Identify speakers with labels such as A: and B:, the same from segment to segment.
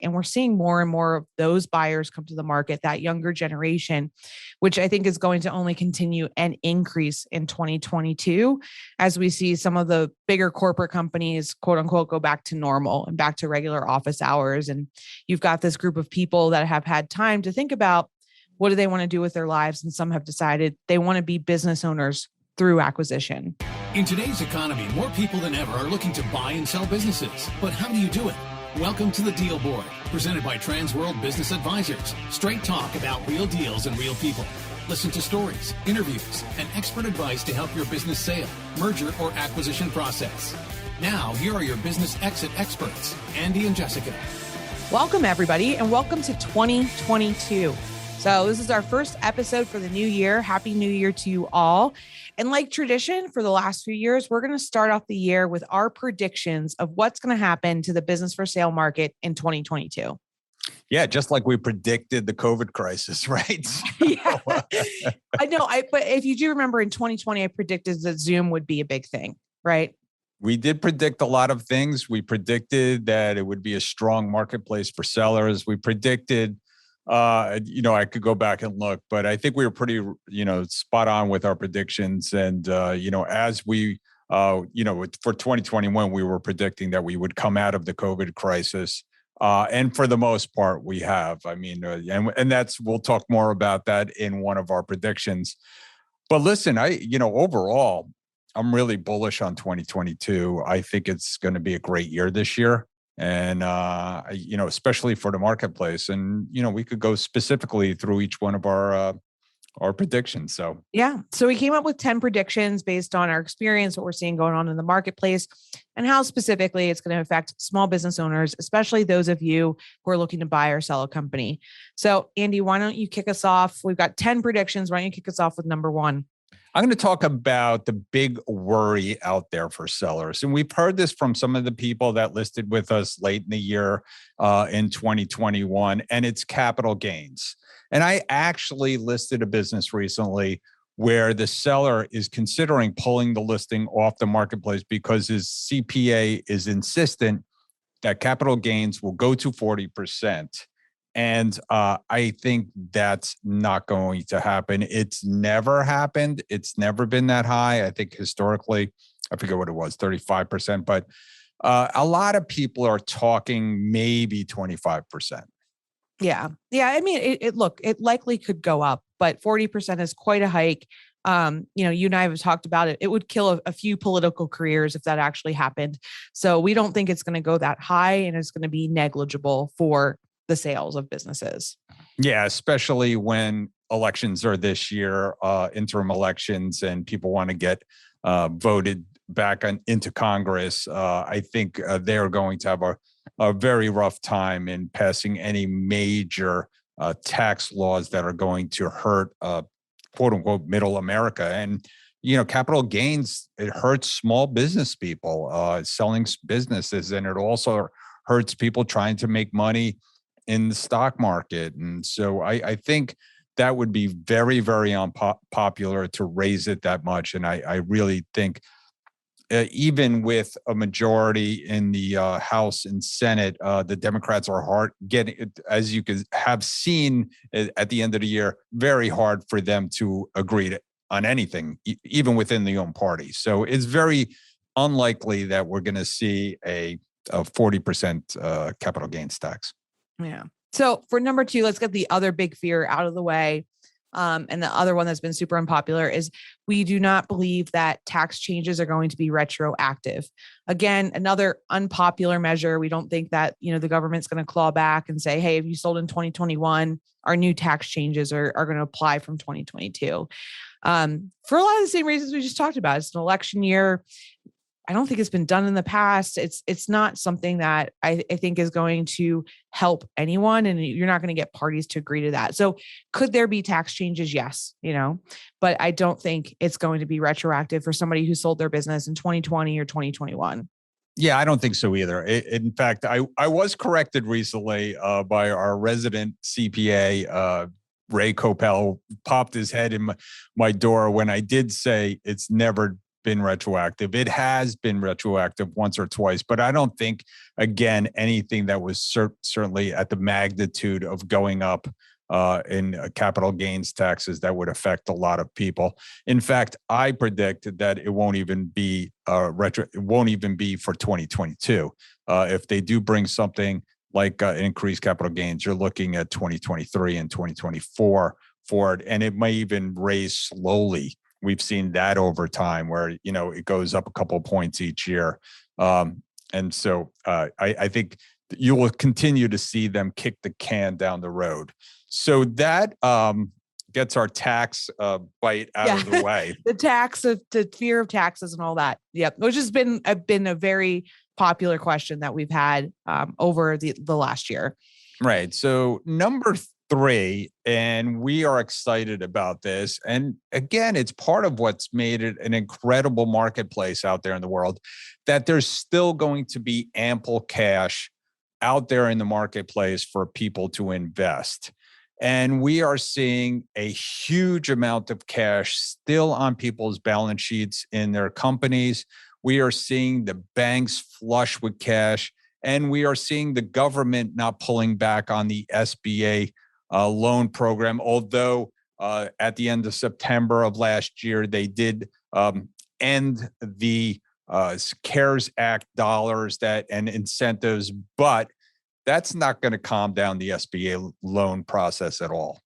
A: And we're seeing more and more of those buyers come to the market, that younger generation, which I think is going to only continue and increase in 2022 as we see some of the bigger corporate companies, quote unquote, go back to normal and back to regular office hours. And you've got this group of people that have had time to think about what do they want to do with their lives. And some have decided they want to be business owners through acquisition.
B: In today's economy, more people than ever are looking to buy and sell businesses. But how do you do it? Welcome to the Deal Board, presented by Transworld Business Advisors. Straight talk about real deals and real people. Listen to stories, interviews, and expert advice to help your business sale, merger, or acquisition process. Now, here are your business exit experts, Andy and Jessica.
A: Welcome, everybody, and welcome to 2022. So this is our first episode for the new year. Happy New Year to you all. And like tradition for the last few years, we're going to start off the year with our predictions of what's going to happen to the business for sale market in 2022.
C: Yeah, just like we predicted the COVID crisis, right?
A: Yeah, I know. But if you do remember in 2020, I predicted that Zoom would be a big thing, right?
C: We did predict a lot of things. We predicted that it would be a strong marketplace for sellers. We predicted I could go back and look, but I think we were pretty, spot on with our predictions. And, as we, for 2021, we were predicting that we would come out of the COVID crisis. And for the most part, we have. I mean, and we'll talk more about that in one of our predictions. But listen, overall, I'm really bullish on 2022. I think it's going to be a great year this year. And, especially for the marketplace. And, we could go specifically through each one of our predictions. So,
A: yeah. So we came up with 10 predictions based on our experience, what we're seeing going on in the marketplace, and how specifically it's going to affect small business owners, especially those of you who are looking to buy or sell a company. So, Andy, why don't you kick us off? We've got 10 predictions. Why don't you kick us off with number one?
C: I'm going to talk about the big worry out there for sellers. And we've heard this from some of the people that listed with us late in the year in 2021, and it's capital gains. And I actually listed a business recently where the seller is considering pulling the listing off the marketplace because his CPA is insistent that capital gains will go to 40%. And I think that's not going to happen. It's never happened. It's never been that high. I think historically, I forget what it was, 35%. But a lot of people are talking maybe 25%.
A: Yeah. Yeah. I mean, it likely could go up, but 40% is quite a hike. You and I have talked about it. It would kill a few political careers if that actually happened. So we don't think it's going to go that high, and it's going to be negligible for the sales of businesses.
C: Yeah, especially when elections are this year, interim elections, and people want to get voted back into Congress. I think they're going to have a very rough time in passing any major tax laws that are going to hurt quote unquote middle America. And capital gains, it hurts small business people selling businesses, and it also hurts people trying to make money in the stock market. And so I think that would be very, very unpopular to raise it that much. And I really think even with a majority in the House and Senate, the Democrats are hard getting, as you can have seen at the end of the year, very hard for them to agree on anything, even within the own party. So it's very unlikely that we're going to see a 40% capital gains tax.
A: Yeah. So for number two, let's get the other big fear out of the way. And the other one that's been super unpopular is we do not believe that tax changes are going to be retroactive. Again, another unpopular measure. We don't think that, the government's going to claw back and say, hey, if you sold in 2021, our new tax changes are going to apply from 2022. For a lot of the same reasons we just talked about. It's an election year. I don't think it's been done in the past. It's not something that I think is going to help anyone, and you're not going to get parties to agree to that. So could there be tax changes? Yes, but I don't think it's going to be retroactive for somebody who sold their business in 2020 or 2021.
C: Yeah, I don't think so either. In fact, I was corrected recently by our resident CPA, Ray Copel, popped his head in my door when I did say it's never been retroactive. It has been retroactive once or twice, but I don't think, again, anything that was certainly at the magnitude of going up in capital gains taxes that would affect a lot of people. In fact, I predict that it won't even be it won't even be for 2022. If they do bring something like increased capital gains, you're looking at 2023 and 2024 for it, and it may even raise slowly. We've seen that over time, where it goes up a couple of points each year, and so I think you will continue to see them kick the can down the road. So that gets our tax bite out of the way.
A: The fear of taxes and all that. Yep, which has been a very popular question that we've had over the last year.
C: Right. So number 3, and we are excited about this. And again, it's part of what's made it an incredible marketplace out there in the world, that there's still going to be ample cash out there in the marketplace for people to invest. And we are seeing a huge amount of cash still on people's balance sheets in their companies. We are seeing the banks flush with cash, and we are seeing the government not pulling back on the SBA loan program. Although at the end of September of last year, they did end the CARES Act dollars and incentives, but that's not going to calm down the SBA loan process at all.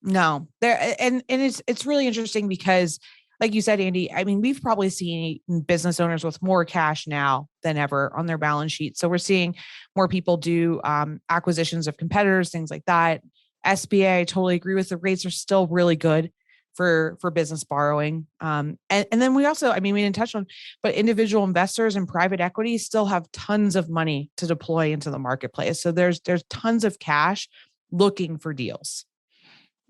A: No, and it's really interesting because, like you said, Andy, I mean, we've probably seen business owners with more cash now than ever on their balance sheet. So we're seeing more people do acquisitions of competitors, things like that. SBA, I totally agree with. The rates are still really good for business borrowing. And then we also, I mean, we didn't touch on, but individual investors and private equity still have tons of money to deploy into the marketplace. So there's tons of cash looking for deals.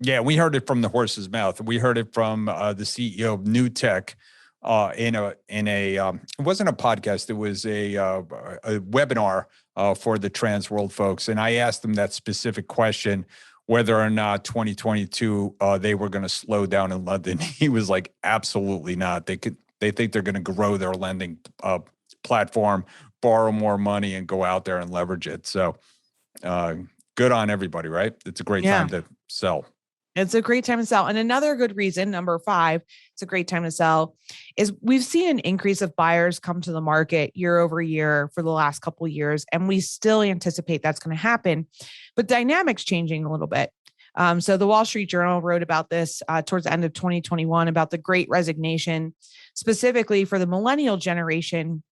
C: Yeah, we heard it from the horse's mouth. We heard it from the CEO of New Tech in a it wasn't a podcast. It was a webinar for the Trans World folks, and I asked them that specific question, whether or not 2022 they were going to slow down in London. He was like, absolutely not. They think they're going to grow their lending platform, borrow more money, and go out there and leverage it. So good on everybody, right? It's a great time to sell.
A: It's a great time to sell. And another good reason, number 5, it's a great time to sell, is we've seen an increase of buyers come to the market year over year for the last couple of years. And we still anticipate that's going to happen, but dynamics changing a little bit. So the Wall Street Journal wrote about this towards the end of 2021 about the Great Resignation, specifically for the millennial generation,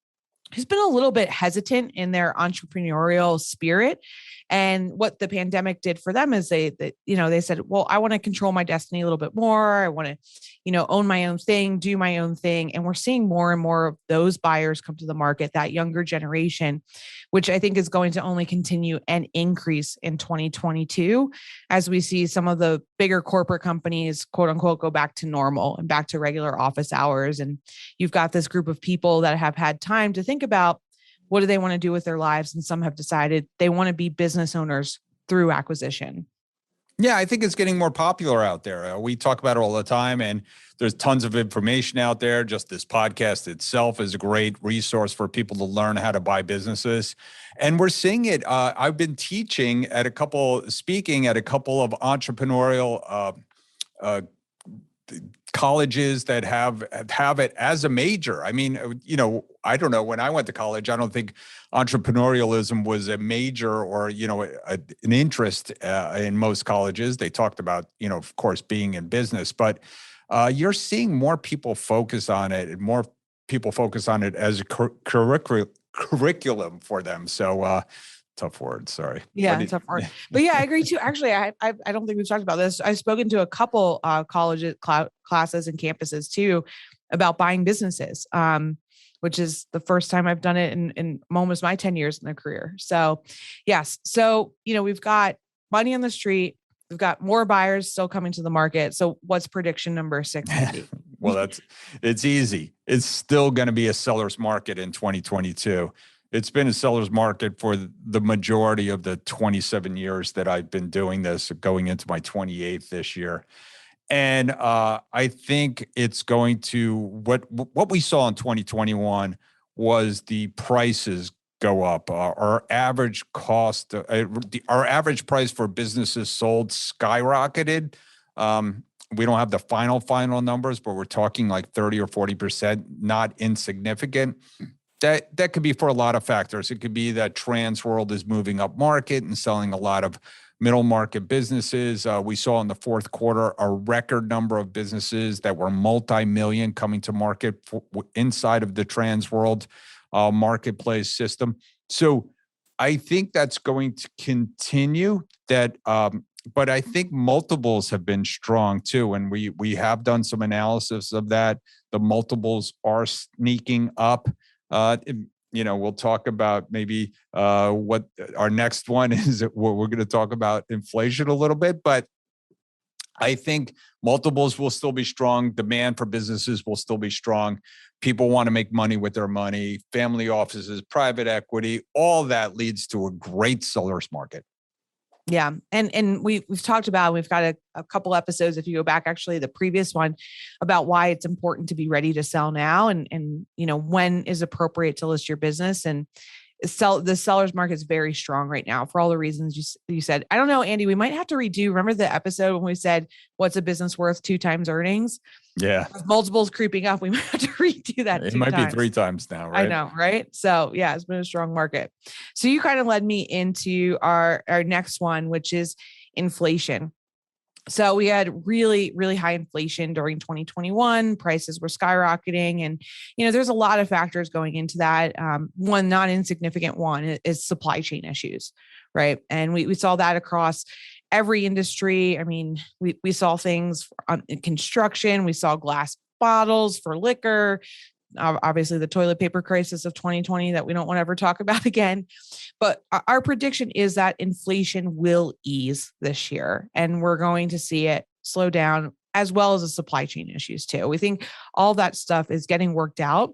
A: who's been a little bit hesitant in their entrepreneurial spirit. And what the pandemic did for them is they said, well, I want to control my destiny a little bit more. I want to, own my own thing, do my own thing. And we're seeing more and more of those buyers come to the market, that younger generation, which I think is going to only continue and increase in 2022 as we see some of the bigger corporate companies, quote unquote, go back to normal and back to regular office hours. And you've got this group of people that have had time to think about, what do they want to do with their lives? And some have decided they want to be business owners through acquisition.
C: Yeah, I think it's getting more popular out there. We talk about it all the time, and there's tons of information out there. Just this podcast itself is a great resource for people to learn how to buy businesses. And we're seeing it. I've been speaking at a couple of entrepreneurial colleges that have it as a major. I mean, I don't know. When I went to college, I don't think entrepreneurialism was a major or, an interest in most colleges. They talked about, of course, being in business, but you're seeing more people focus on it and more people focus on it as a curriculum for them. So, tough word. Sorry.
A: Yeah, tough word. But yeah, I agree too. Actually, I don't think we've talked about this. I've spoken to a couple colleges, classes and campuses too about buying businesses, which is the first time I've done it in almost my 10 years in the career. So yes. So, we've got money on the street. We've got more buyers still coming to the market. So what's prediction number 6?
C: Well, it's easy. It's still going to be a seller's market in 2022. It's been a seller's market for the majority of the 27 years that I've been doing this, going into my 28th this year. And I think it's going to, what we saw in 2021 was the prices go up. Our average cost, our average price for businesses sold skyrocketed. We don't have the final numbers, but we're talking like 30 or 40%, not insignificant. That could be for a lot of factors. It could be that trans world is moving up market and selling a lot of middle market businesses. We saw in the fourth quarter a record number of businesses that were multi-million coming to market inside of the trans world marketplace system. So I think that's going to continue. But I think multiples have been strong too, and we have done some analysis of that. The multiples are sneaking up. We'll talk about maybe what our next one is. We're going to talk about inflation a little bit, but I think multiples will still be strong. Demand for businesses will still be strong. People want to make money with their money. Family offices, private equity, all that leads to a great seller's market.
A: Yeah. And we've talked about, we've got a couple episodes, if you go back, actually the previous one, about why it's important to be ready to sell now and when is appropriate to list your business. And the seller's market is very strong right now for all the reasons you said. I don't know, Andy, we might have to redo. Remember the episode when we said, what's a business worth 2 times earnings? Yeah. With multiples creeping up, we might have to redo that. It might be 3 times now, right? I know, right? So yeah, it's been a strong market. So you kind of led me into our next one, which is inflation. So we had really, really high inflation during 2021. Prices were skyrocketing. And, there's a lot of factors going into that. One not insignificant one is supply chain issues, right? And we saw that across every industry. I mean, we saw things in construction. We saw glass bottles for liquor. Obviously the toilet paper crisis of 2020 that we don't want to ever talk about again. But our prediction is that inflation will ease this year, and we're going to see it slow down, as well as the supply chain issues too. We think all that stuff is getting worked out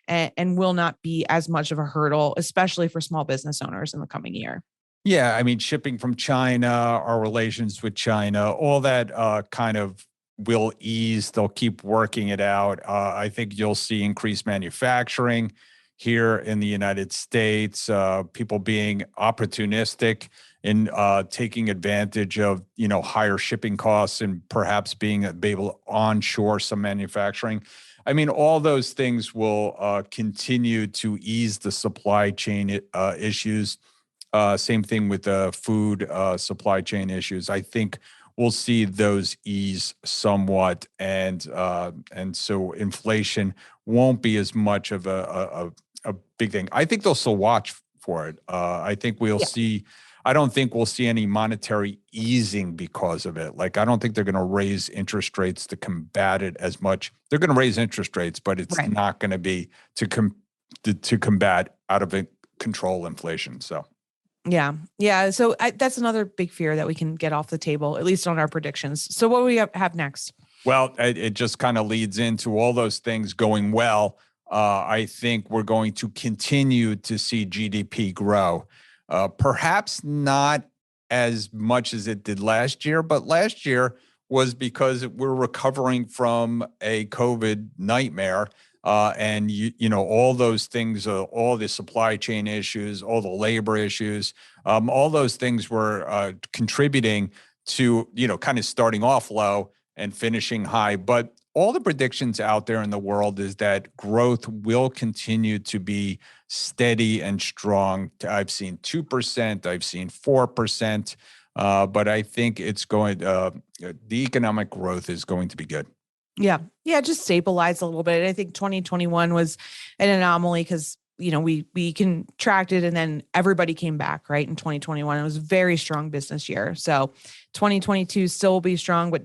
A: and will not be as much of a hurdle, especially for small business owners in the coming year.
C: Yeah. I mean, shipping from China, our relations with China, all that kind of will ease. They'll keep working it out. I think you'll see increased manufacturing here in the United States, people being opportunistic in taking advantage of, higher shipping costs and perhaps being able to onshore some manufacturing. I mean, all those things will continue to ease the supply chain issues. Same thing with the food supply chain issues. I think we'll see those ease somewhat, and so inflation won't be as much of a big thing. I think they'll still watch for it. I think we'll see. I don't think we'll see any monetary easing because of it. Like, I don't think they're going to raise interest rates to combat it as much. They're going to raise interest rates, but it's not going to be to combat out of control inflation. So.
A: Yeah. So that's another big fear that we can get off the table, at least on our predictions. So what do we have next?
C: Well, it just kind of leads into all those things going well. I think we're going to continue to see GDP grow. Perhaps not as much as it did last year, but last year was because we're recovering from a COVID nightmare. And all those things, all the supply chain issues, all the labor issues, all those things were contributing to, kind of starting off low and finishing high. But all the predictions out there in the world is that growth will continue to be steady and strong. I've seen 2%, I've seen 4%, but I think it's going. The economic growth is going to be good.
A: Yeah. Just stabilize a little bit. I think 2021 was an anomaly because, we contracted and then everybody came back, right? In 2021, it was a very strong business year. So 2022 still will be strong, but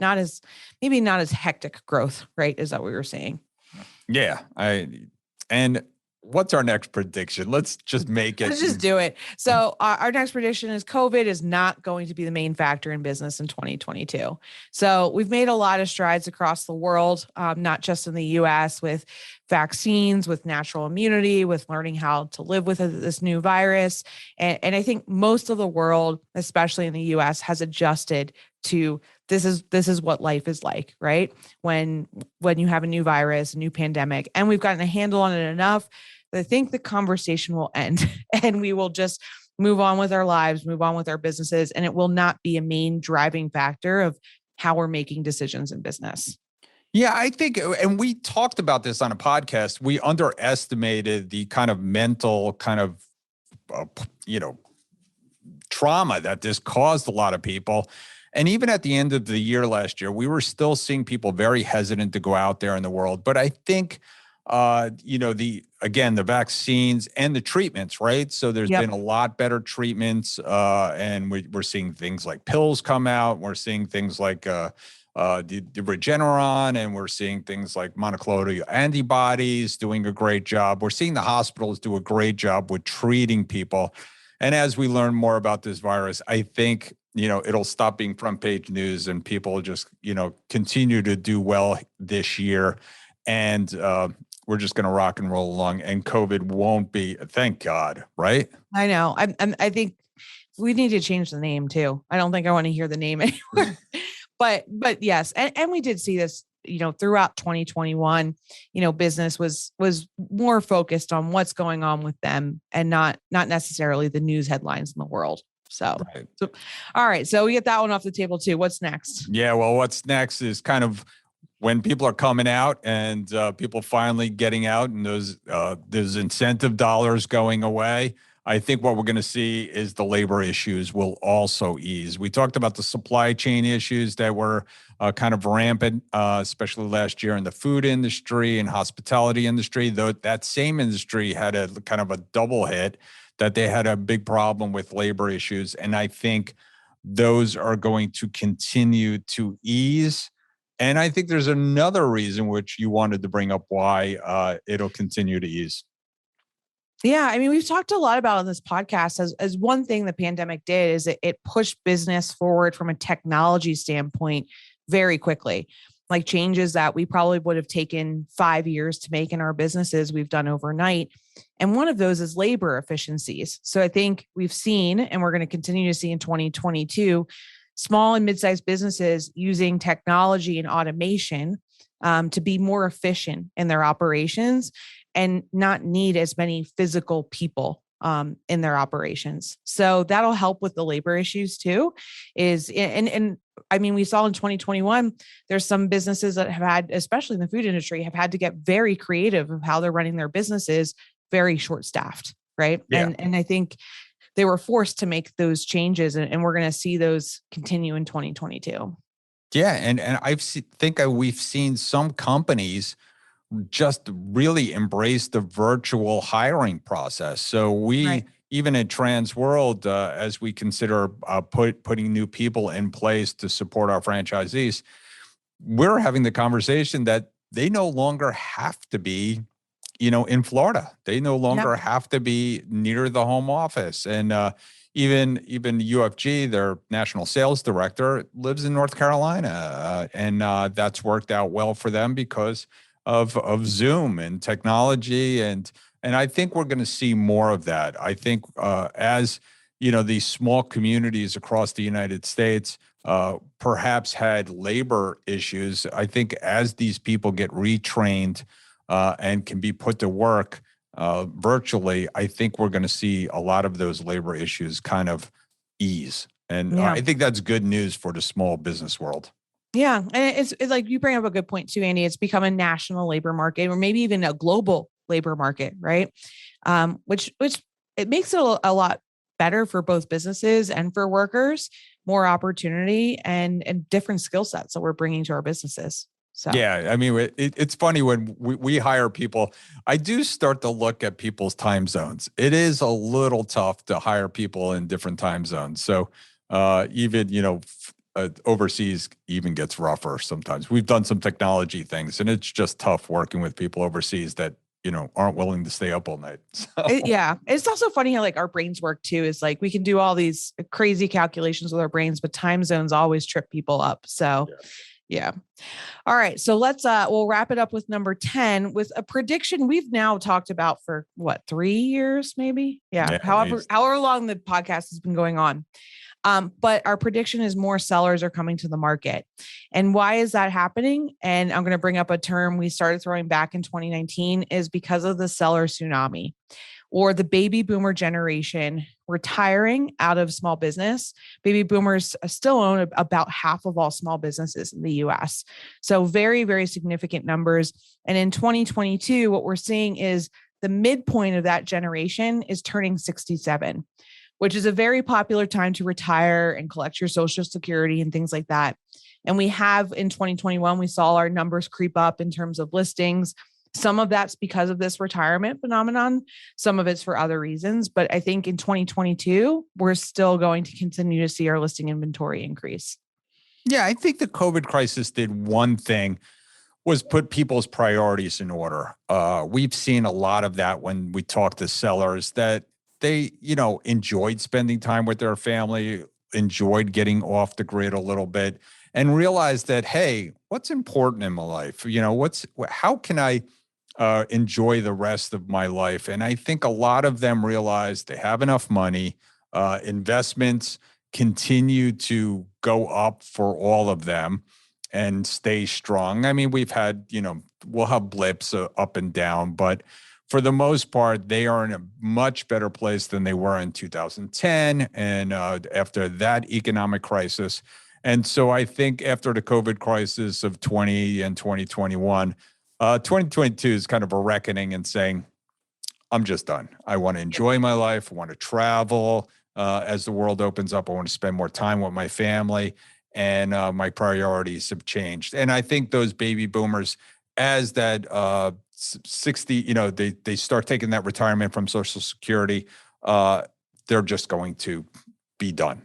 A: maybe not as hectic growth, right? Is that what we were saying?
C: Yeah. And what's our next prediction? Let's just make it.
A: Let's just do it. So our next prediction is COVID is not going to be the main factor in business in 2022. So we've made a lot of strides across the world, not just in the US, with vaccines, with natural immunity, with learning how to live with this new virus. And I think most of the world, especially in the US, has adjusted to this is what life is like, right? When you have a new virus, a new pandemic, and we've gotten a handle on it enough that I think the conversation will end and we will just move on with our lives, move on with our businesses, and it will not be a main driving factor of how we're making decisions in business.
C: Yeah, I think, and we talked about this on a podcast, we underestimated the kind of mental kind of, trauma that this caused a lot of people. And even at the end of the year last year, we were still seeing people very hesitant to go out there in the world. But I think, the vaccines and the treatments, right? So there's been a lot better treatments, and we're seeing things like pills come out. We're seeing things like the Regeneron, and we're seeing things like monoclonal antibodies doing a great job. We're seeing the hospitals do a great job with treating people. And as we learn more about this virus, I think, it'll stop being front page news and people just, continue to do well this year. And we're just going to rock and roll along, and COVID won't be, thank God, right?
A: I know. I think we need to change the name too. I don't think I want to hear the name anymore. But yes, and we did see this, throughout 2021, business was more focused on what's going on with them and not necessarily the news headlines in the world. So,
C: Right.
A: All right. So we get that one off the table too. What's next?
C: Yeah. Well, what's next is kind of when people are coming out and people finally getting out, and those incentive dollars going away. I think what we're going to see is the labor issues will also ease. We talked about the supply chain issues that were kind of rampant, especially last year in the food industry and hospitality industry, though that same industry had a kind of a double hit, that they had a big problem with labor issues. And I think those are going to continue to ease. And I think there's another reason which you wanted to bring up why it'll continue to ease.
A: Yeah. I mean, we've talked a lot about on this podcast as one thing the pandemic did is it pushed business forward from a technology standpoint very quickly. Like changes that we probably would have taken 5 years to make in our businesses, we've done overnight. And one of those is labor efficiencies. So I think we've seen, and we're going to continue to see in 2022, small and mid-sized businesses using technology and automation to be more efficient in their operations and not need as many physical people in their operations. So that'll help with the labor issues too. And I mean, we saw in 2021, there's some businesses that have had, especially in the food industry, have had to get very creative of how they're running their businesses, very short-staffed, right?
C: Yeah.
A: And I think they were forced to make those changes, and we're going to see those continue in 2022.
C: Yeah, and we've seen some companies just really embrace the virtual hiring process. So we, even in Trans World, as we consider putting new people in place to support our franchisees, we're having the conversation that they no longer have to be, in Florida. They no longer have to be near the home office. And even UFG, their national sales director, lives in North Carolina, and that's worked out well for them because of Zoom and technology. And I think we're going to see more of that. I think as these small communities across the United States perhaps had labor issues, I think as these people get retrained and can be put to work virtually, I think we're going to see a lot of those labor issues kind of ease. And I think that's good news for the small business world.
A: Yeah. And it's like you bring up a good point too, Andy. It's become a national labor market, or maybe even a global labor market, right? Which it makes it a lot better for both businesses and for workers, more opportunity and different skill sets that we're bringing to our businesses. So
C: yeah, I mean, it's funny when we hire people, I do start to look at people's time zones. It is a little tough to hire people in different time zones. So even, overseas even gets rougher sometimes. We've done some technology things, and it's just tough working with people overseas that, aren't willing to stay up all night. So.
A: It's also funny how like our brains work too, is like we can do all these crazy calculations with our brains, but time zones always trip people up. So yeah. All right. So we'll wrap it up with number 10 with a prediction we've now talked about for 3 years, maybe? Yeah. However long the podcast has been going on. But our prediction is more sellers are coming to the market. And why is that happening? And I'm going to bring up a term we started throwing back in 2019 is because of the seller tsunami, or the baby boomer generation retiring out of small business. Baby boomers still own about half of all small businesses in the US. So very, very significant numbers. And in 2022, what we're seeing is the midpoint of that generation is turning 67, which is a very popular time to retire and collect your Social Security and things like that. And we have in 2021, we saw our numbers creep up in terms of listings. Some of that's because of this retirement phenomenon. Some of it's for other reasons. But I think in 2022, we're still going to continue to see our listing inventory increase.
C: Yeah, I think the COVID crisis did one thing, was put people's priorities in order. We've seen a lot of that when we talk to sellers that they, enjoyed spending time with their family, enjoyed getting off the grid a little bit, and realized that, hey, what's important in my life? How can I enjoy the rest of my life? And I think a lot of them realize they have enough money. Investments continue to go up for all of them and stay strong. I mean, we've had, we'll have blips up and down, but for the most part, they are in a much better place than they were in 2010 and after that economic crisis. And so I think after the COVID crisis of 20 and 2021, 2022 is kind of a reckoning and saying, I'm just done. I want to enjoy my life. I want to travel as the world opens up. I want to spend more time with my family, and my priorities have changed. And I think those baby boomers, as that 60, they start taking that retirement from Social Security, they're just going to be done.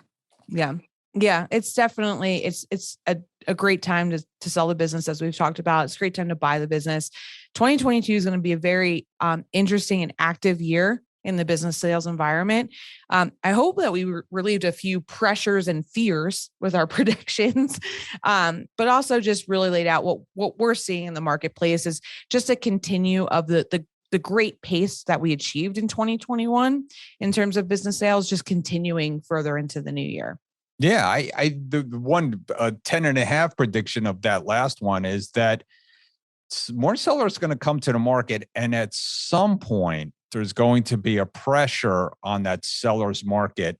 A: Yeah. Yeah, it's definitely, it's a great time to sell the business, as we've talked about. It's a great time to buy the business. 2022 is going to be a very interesting and active year in the business sales environment. I hope that we relieved a few pressures and fears with our predictions, but also just really laid out what we're seeing in the marketplace is just a continue of the great pace that we achieved in 2021 in terms of business sales, just continuing further into the new year.
C: Yeah, the one 10.5 prediction of that last one is that more sellers are going to come to the market, and at some point there's going to be a pressure on that seller's market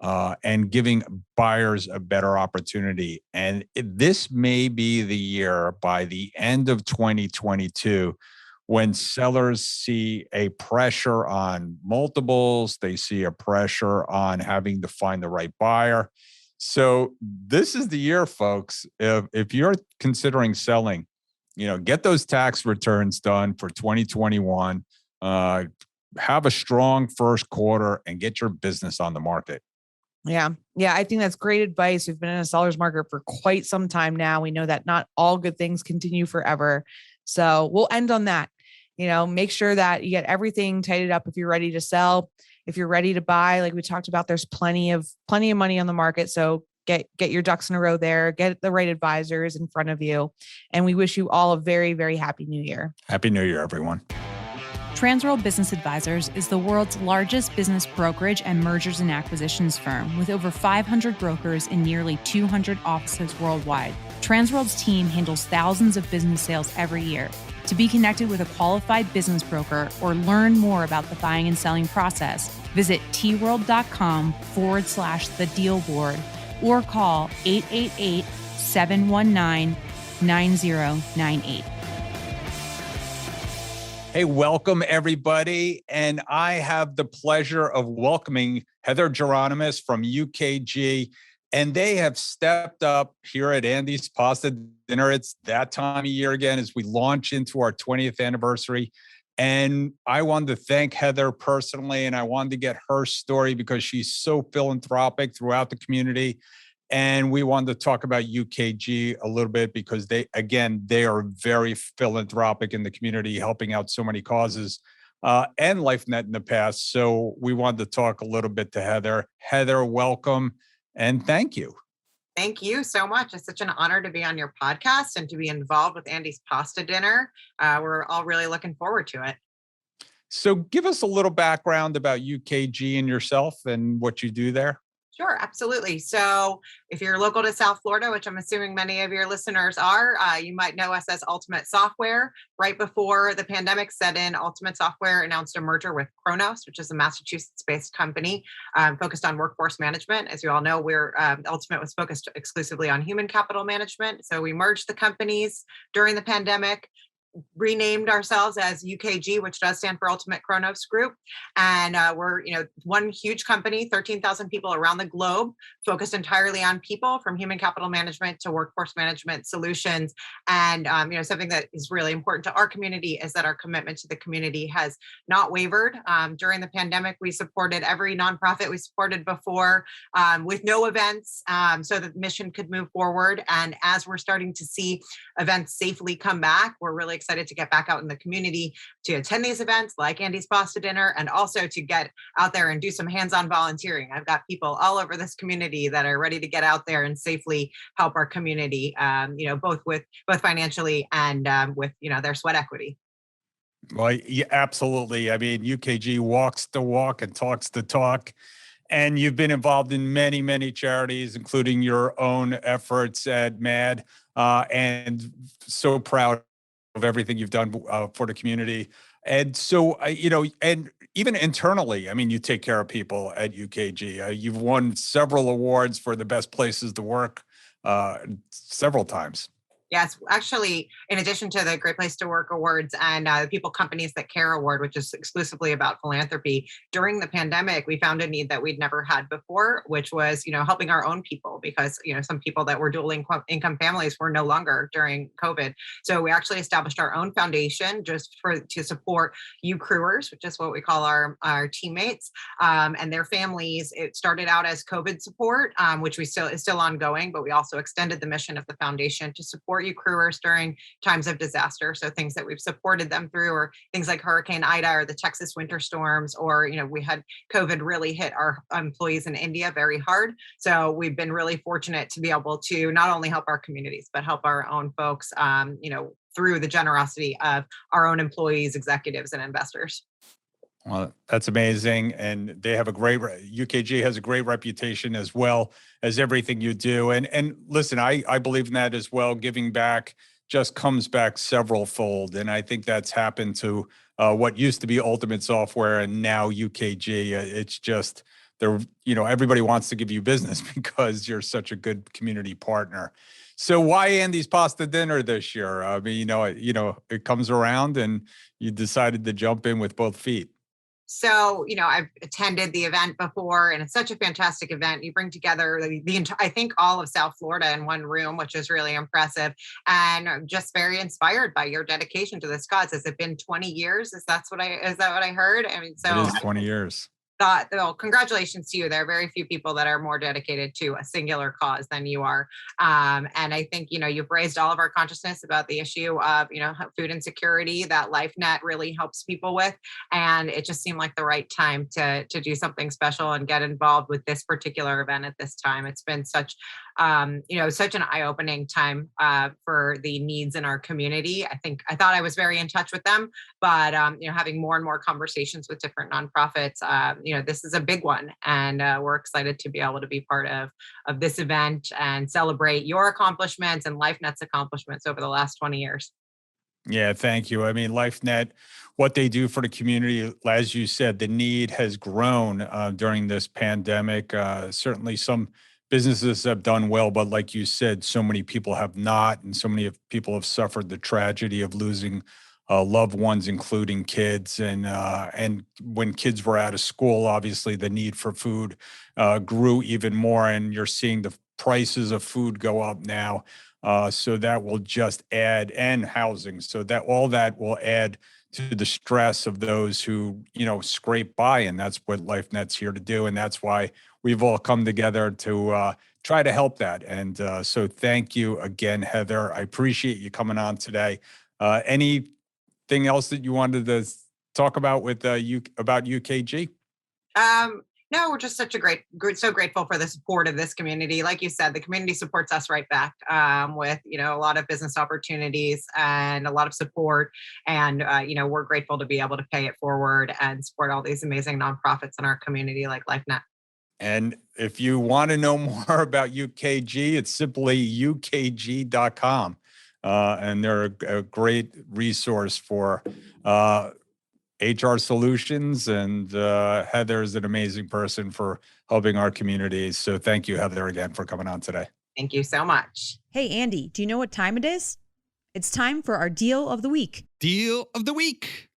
C: and giving buyers a better opportunity. And this may be the year by the end of 2022 when sellers see a pressure on multiples, they see a pressure on having to find the right buyer. So this is the year, folks. If you're considering selling, get those tax returns done for 2021. Have a strong first quarter and get your business on the market.
A: Yeah. Yeah. I think that's great advice. We've been in a seller's market for quite some time now. We know that not all good things continue forever. So we'll end on that. Make sure that you get everything tidied up if you're ready to sell. If you're ready to buy, like we talked about, there's plenty of money on the market. So get your ducks in a row there, get the right advisors in front of you. And we wish you all a very, very happy new year.
C: Happy New Year, everyone.
D: Transworld Business Advisors is the world's largest business brokerage and mergers and acquisitions firm with over 500 brokers in nearly 200 offices worldwide. Transworld's team handles thousands of business sales every year. To be connected with a qualified business broker or learn more about the buying and selling process, visit tworld.com/the deal board or call 888-719-9098.
C: Hey, welcome everybody. And I have the pleasure of welcoming Heather Geronemus from UKG. And they have stepped up here at Andy's Pasta Dinner. It's that time of year again as we launch into our 20th anniversary. And I wanted to thank Heather personally, and I wanted to get her story because she's so philanthropic throughout the community. And we wanted to talk about UKG a little bit because they are very philanthropic in the community, helping out so many causes and LifeNet in the past. So we wanted to talk a little bit to Heather. Heather, welcome. And thank you.
E: Thank you so much. It's such an honor to be on your podcast and to be involved with Andy's Pasta Dinner. We're all really looking forward to it.
C: So give us a little background about UKG and yourself and what you do there.
E: Sure, absolutely. So if you're local to South Florida, which I'm assuming many of your listeners are, you might know us as Ultimate Software. Right before the pandemic set in, Ultimate Software announced a merger with Kronos, which is a Massachusetts-based company focused on workforce management. As you all know, Ultimate was focused exclusively on human capital management. So we merged the companies during the pandemic, renamed ourselves as UKG, which does stand for Ultimate Kronos Group. And we're, one huge company, 13,000 people around the globe, focused entirely on people, from human capital management to workforce management solutions. And, something that is really important to our community is that our commitment to the community has not wavered. During the pandemic, we supported every nonprofit we supported before with no events, so that the mission could move forward. And as we're starting to see events safely come back, we're really excited to get back out in the community to attend these events like Andy's Pasta Dinner, and also to get out there and do some hands-on volunteering. I've got people all over this community that are ready to get out there and safely help our community, both financially and with their sweat equity.
C: Well, yeah, absolutely. I mean, UKG walks the walk and talks the talk. And you've been involved in many, many charities, including your own efforts at MAD, and so proud of everything you've done for the community. And so, and even internally, I mean, you take care of people at UKG. You've won several awards for the best places to work several times.
E: Yes, actually, in addition to the Great Place to Work awards and the People Companies That Care award, which is exclusively about philanthropy, during the pandemic, we found a need that we'd never had before, which was, helping our own people, because, some people that were dual income families were no longer during COVID. So we actually established our own foundation just to support crewers, which is what we call our teammates and their families. It started out as COVID support, which is still ongoing, but we also extended the mission of the foundation to support crewers during times of disaster. So things that we've supported them through are things like Hurricane Ida or the Texas winter storms, or, we had COVID really hit our employees in India very hard. So we've been really fortunate to be able to not only help our communities, but help our own folks, through the generosity of our own employees, executives, and investors.
C: Well, that's amazing. And they have UKG has a great reputation, as well as everything you do. And listen, I believe in that as well. Giving back just comes back several fold. And I think that's happened to what used to be Ultimate Software and now UKG. It's just everybody wants to give you business because you're such a good community partner. So why Andy's Pasta Dinner this year? I mean, it comes around and you decided to jump in with both feet.
E: So, I've attended the event before, and it's such a fantastic event. You bring together I think all of South Florida in one room, which is really impressive, and I'm just very inspired by your dedication to this cause. Has it been 20 years? Is that what I heard? I mean, so
C: it is 20 years.
E: Congratulations to you. There are very few people that are more dedicated to a singular cause than you are. And I think, you've raised all of our consciousness about the issue of, food insecurity that LifeNet really helps people with. And it just seemed like the right time to do something special and get involved with this particular event at this time. It's been such an eye-opening time for the needs in our community. I thought I was very in touch with them, but having more and more conversations with different nonprofits, this is a big one, and we're excited to be able to be part of this event and celebrate your accomplishments and LifeNet's accomplishments over the last 20 years.
C: Yeah, thank you. I mean, LifeNet, what they do for the community, as you said, the need has grown during this pandemic. Certainly some businesses have done well, but like you said, so many people have not, and so many people have suffered the tragedy of losing loved ones, including kids. And when kids were out of school, obviously the need for food grew even more, and you're seeing the prices of food go up now. So that will just add, and housing. So that all that will add to the stress of those who, scrape by. And that's what LifeNet's here to do. And that's why we've all come together to try to help that. And so thank you again, Heather. I appreciate you coming on today. Anything else that you wanted to talk about about UKG?
E: No, we're just so grateful for the support of this community. Like you said, the community supports us right back with, a lot of business opportunities and a lot of support. And, we're grateful to be able to pay it forward and support all these amazing nonprofits in our community like LifeNet.
C: And if you want to know more about UKG, it's simply ukg.com. And they're a great resource for HR solutions. And Heather is an amazing person for helping our communities. So thank you, Heather, again for coming on today.
E: Thank you so much.
F: Hey, Andy, do you know what time it is? It's time for our deal of the week.
G: Deal of the week.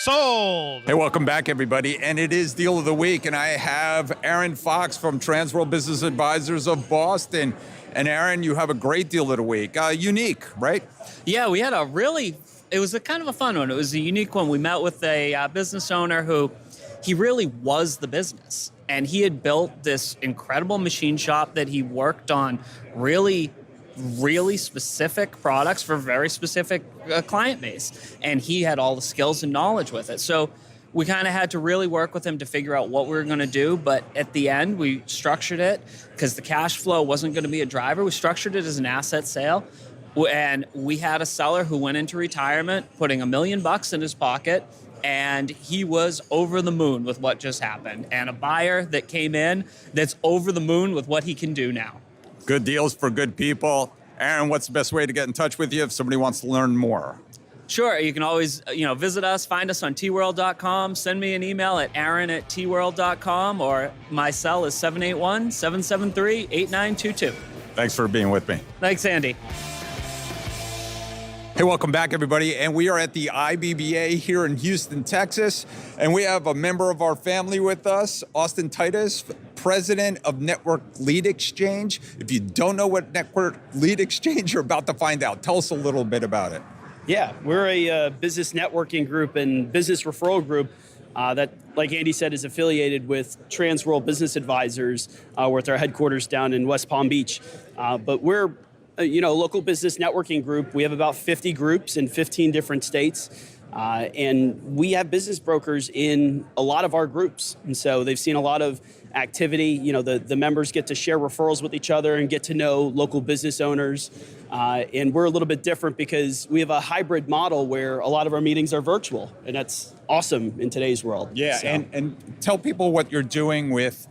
G: Sold.
C: Hey, welcome back, everybody. And it is Deal of the Week. And I have Aaron Fox from Transworld Business Advisors of Boston. And Aaron, you have a great Deal of the Week. Unique, right?
H: Yeah, we had it was a kind of a fun one. It was a unique one. We met with a business owner who, he really was the business. And he had built this incredible machine shop that he worked on really specific products for very specific client base. And he had all the skills and knowledge with it. So we kind of had to really work with him to figure out what we were going to do. But at the end, we structured it because the cash flow wasn't going to be a driver. We structured it as an asset sale. And we had a seller who went into retirement, putting $1 million in his pocket. And he was over the moon with what just happened. And a buyer that came in that's over the moon with what he can do now.
C: Good deals for good people. Aaron, what's the best way to get in touch with you if somebody wants to learn more?
H: Sure. You can always, visit us, find us on tworld.com, send me an email at aaron@tworld.com, or my cell is 781-773-8922.
C: Thanks for being with me.
H: Thanks, Andy.
C: Hey, welcome back, everybody. And we are at the IBBA here in Houston, Texas. And we have a member of our family with us, Roy Titus, president of Network Lead Exchange. If you don't know what Network Lead Exchange, you're about to find out. Tell us a little bit about it.
I: Yeah, we're a business networking group and business referral group that, like Andy said, is affiliated with Transworld Business Advisors with our headquarters down in West Palm Beach. But we're a local business networking group. We have about 50 groups in 15 different states. And we have business brokers in a lot of our groups. And so they've seen a lot of activity. The members get to share referrals with each other and get to know local business owners. And we're a little bit different because we have a hybrid model where a lot of our meetings are virtual. And that's awesome in today's world.
C: Yeah,
I: so.
C: and tell people what you're doing with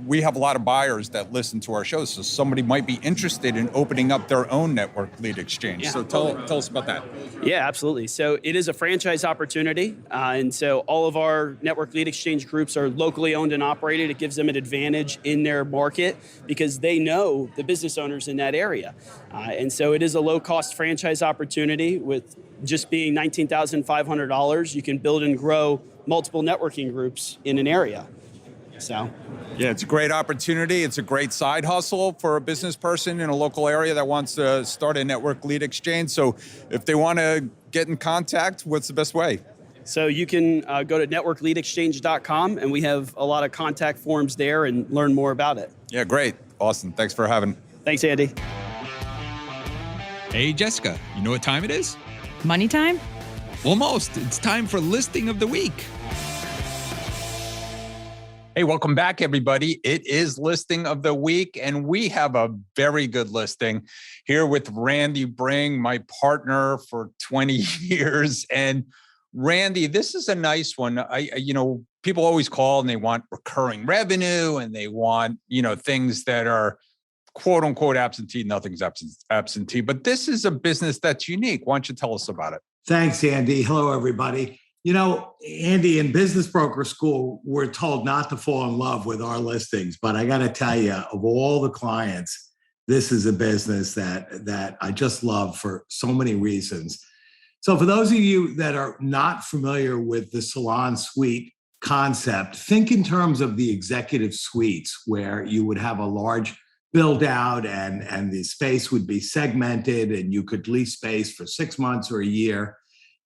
C: we have a lot of buyers that listen to our shows, so somebody might be interested in opening up their own Network Lead Exchange.
I: Yeah.
C: So tell us about that.
I: Yeah, absolutely. So it is a franchise opportunity. And so all of our Network Lead Exchange groups are locally owned and operated. It gives them an advantage in their market because they know the business owners in that area. And so it is a low-cost franchise opportunity. With just being $19,500, you can build and grow multiple networking groups in an area. So,
C: yeah, it's a great opportunity. It's a great side hustle for a business person in a local area that wants to start a Network Lead Exchange. So if they want to get in contact, what's the best way?
I: So you can go to networkleadexchange.com, and we have a lot of contact forms there and learn more about it.
C: Yeah, great. Awesome. Thanks for having.
I: Thanks, Andy.
G: Hey, Jessica, you know what time it is?
F: Money time?
G: Almost. It's time for listing of the week.
C: Hey, welcome back, everybody. It is Listing of the Week, and we have a very good listing here with Randy Bring, my partner for 20 years. And Randy, this is a nice one. People always call and they want recurring revenue and they want, things that are quote unquote absentee. Nothing's absentee, but this is a business that's unique. Why don't you tell us about it?
J: Thanks, Andy. Hello, everybody. Andy, in business broker school, we're told not to fall in love with our listings, but I got to tell you, of all the clients, this is a business that I just love for so many reasons. So for those of you that are not familiar with the Salon Suite concept, think in terms of the executive suites where you would have a large build out and the space would be segmented and you could lease space for 6 months or a year.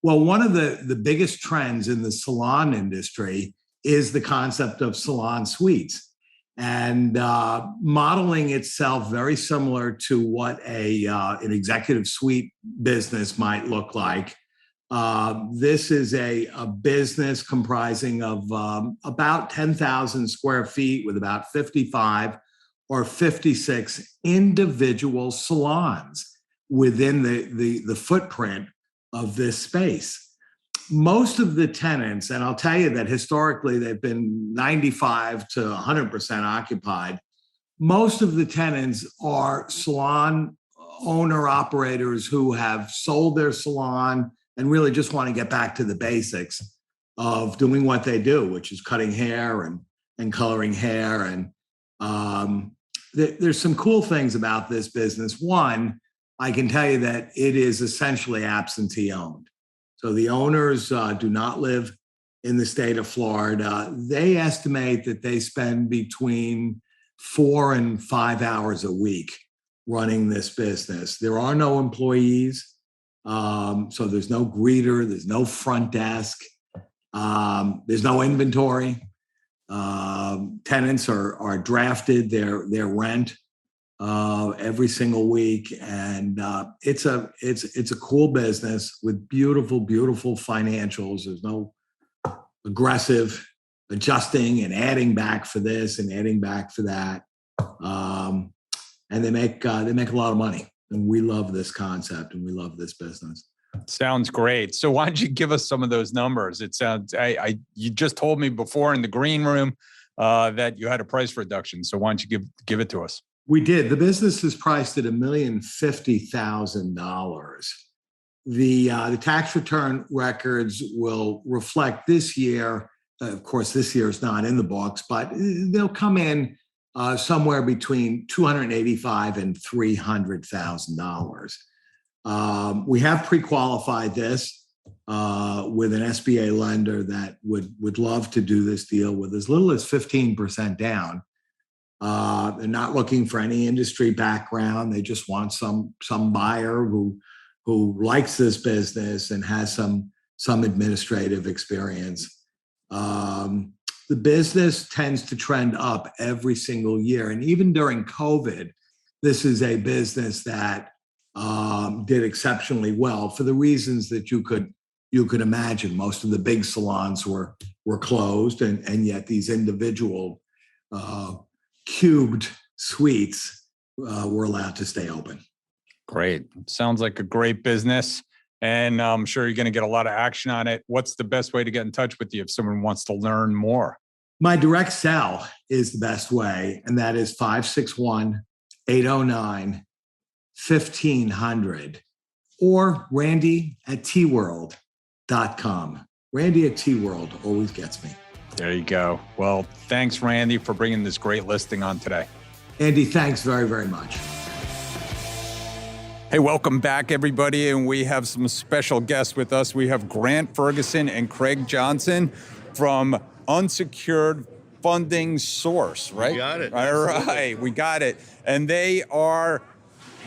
J: Well, one of the biggest trends in the salon industry is the concept of salon suites, and modeling itself very similar to what an executive suite business might look like. This is a business comprising of about 10,000 square feet with about 55 or 56 individual salons within the footprint of this space. most of the tenants, and I'll tell you that historically they've been 95 to 100% occupied. Most of the tenants are salon owner operators who have sold their salon and really just want to get back to the basics of doing what they do, which is cutting hair and coloring hair. And there's some cool things about this business. One, I can tell you that it is essentially absentee owned. So the owners do not live in the state of Florida. They estimate that they spend between 4 and 5 hours a week running this business. There are no employees. So there's no greeter, there's no front desk, there's no inventory. Tenants are drafted their rent every single week, and it's a cool business with beautiful financials. There's no aggressive adjusting and adding back for this and adding back for that, and they make a lot of money. And we love this concept and we love this business.
C: Sounds great. So why don't you give us some of those numbers? It sounds, you just told me before in the green room that you had a price reduction. So why don't you give it to us?
J: We did. The business is priced at $1,050,000. The tax return records will reflect this year. Of course, this year is not in the books, but they'll come in somewhere between $285,000 and $300,000. We have pre-qualified this with an SBA lender that would love to do this deal with as little as 15% down. They're not looking for any industry background. They just want some buyer who likes this business and has some administrative experience. The business tends to trend up every single year. And even during COVID, this is a business that did exceptionally well for the reasons that you could imagine. Most of the big salons were closed, and yet these individual cubed suites were allowed to stay open.
C: Great. Sounds like a great business. And I'm sure you're going to get a lot of action on it. What's the best way to get in touch with you if someone wants to learn more?
J: My direct cell is the best way, and that is 561-809-1500 or Randy@tworld.com. Randy@tworld always gets me.
C: There you go. Well, thanks, Randy, for bringing this great listing on today.
J: Andy, thanks very, very much.
C: Hey, welcome back, everybody. And we have some special guests with us. We have Grant Ferguson and Craig Johnson from Unsecured Funding Source, right?
K: You got it.
C: All right, we got it. And they are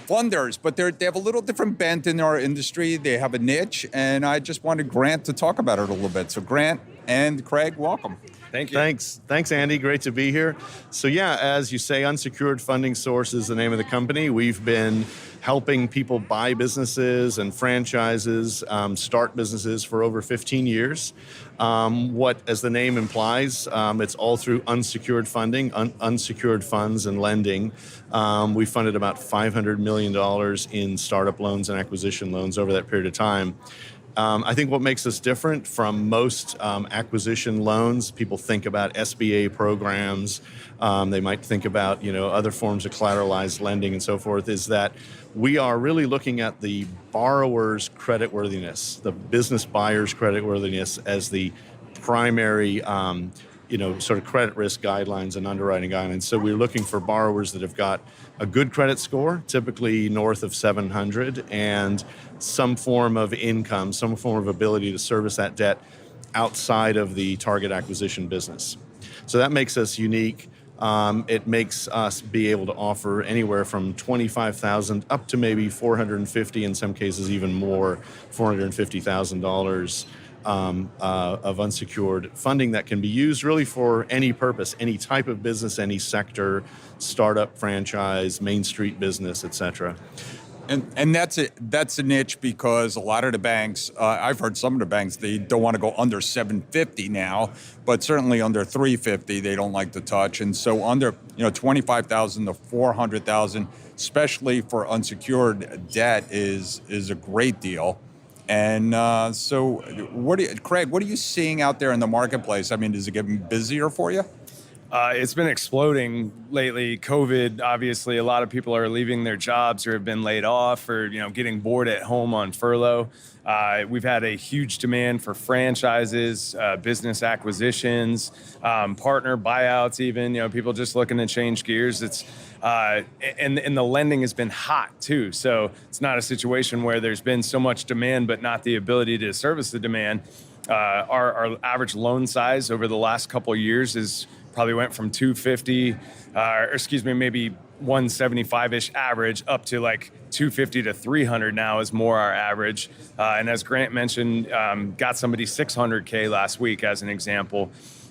C: funders, but they have a little different bent in our industry. They have a niche, and I just wanted Grant to talk about it a little bit. So Grant and Craig, welcome.
K: Thank you. Thanks, Andy. Great to be here. So yeah, as you say, Unsecured Funding Source is the name of the company. We've been helping people buy businesses and franchises, start businesses for over 15 years. What, as the name implies, it's all through unsecured funding, unsecured funds and lending. We funded about $500 million in startup loans and acquisition loans over that period of time. I think what makes us different from most acquisition loans, people think about SBA programs, they might think about other forms of collateralized lending and so forth, is that we are really looking at the borrower's creditworthiness, the business buyer's creditworthiness as the primary sort of credit risk guidelines and underwriting guidelines. So we're looking for borrowers that have got a good credit score, typically north of 700, and some form of income, some form of ability to service that debt outside of the target acquisition business. So that makes us unique. It makes us be able to offer anywhere from $25,000 up to maybe $450, in some cases even more, $450,000 of unsecured funding that can be used really for any purpose, any type of business, any sector, startup, franchise, Main Street business, et cetera.
C: And that's a niche because a lot of the banks, I've heard some of the banks, they don't want to go under 750 now, but certainly under 350 they don't like to touch. And so under 25,000 to 400,000, especially for unsecured debt, is a great deal. And so Craig, what are you seeing out there in the marketplace? I mean, is it getting busier for you?
L: It's been exploding lately. COVID, obviously, a lot of people are leaving their jobs or have been laid off or, getting bored at home on furlough. We've had a huge demand for franchises, business acquisitions, partner buyouts, even, people just looking to change gears. It's and the lending has been hot too. So it's not a situation where there's been so much demand, but not the ability to service the demand. Our average loan size over the last couple of years is probably went from 250, maybe 175-ish average up to like 250 to 300 now is more our average. And as Grant mentioned, got somebody 600K last week as an example.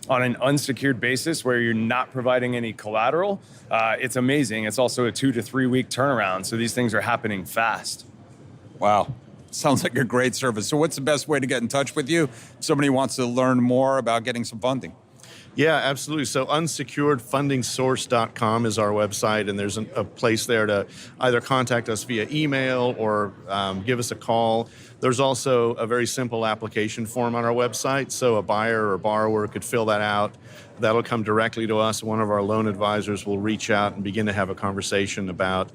L: On an unsecured basis where you're not providing any collateral, it's amazing. It's also a 2 to 3 week turnaround. So these things are happening fast.
C: Wow. Sounds like a great service. So what's the best way to get in touch with you if somebody wants to learn more about getting some funding?
K: Yeah, absolutely. So unsecuredfundingsource.com is our website, and there's a place there to either contact us via email or give us a call. There's also a very simple application form on our website, so a buyer or borrower could fill that out. That'll come directly to us. One of our loan advisors will reach out and begin to have a conversation about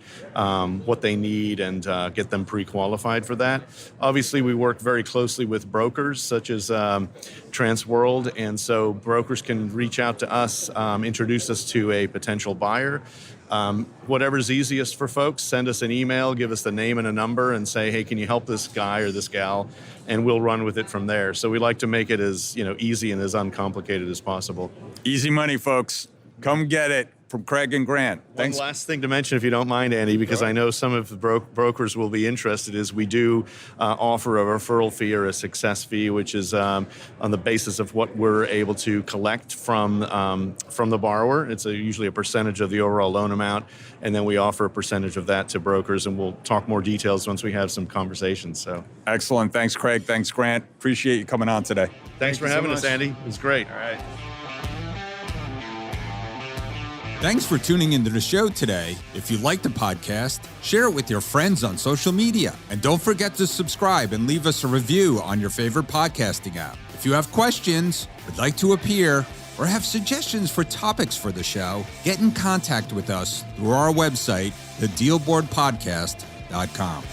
K: what they need and get them pre-qualified for that. Obviously, we work very closely with brokers such as Transworld, and so brokers can reach out to us, introduce us to a potential buyer. Whatever's easiest for folks, send us an email, give us the name and a number, and say, hey, can you help this guy or this gal? And we'll run with it from there. So we like to make it as easy and as uncomplicated as possible.
C: Easy money, folks. Come get it from Craig and Grant. Thanks.
K: One last thing to mention, if you don't mind, Andy, because I know some of the brokers will be interested, is we do offer a referral fee or a success fee, which is on the basis of what we're able to collect from the borrower. It's usually a percentage of the overall loan amount, and then we offer a percentage of that to brokers, and we'll talk more details once we have some conversations. So
C: excellent. Thanks, Craig. Thanks, Grant. Appreciate you coming on today.
K: Thanks for having us, Andy. It was great.
L: All right.
G: Thanks for tuning into the show today. If you like the podcast, share it with your friends on social media. And don't forget to subscribe and leave us a review on your favorite podcasting app. If you have questions, would like to appear, or have suggestions for topics for the show, get in contact with us through our website, thedealboardpodcast.com.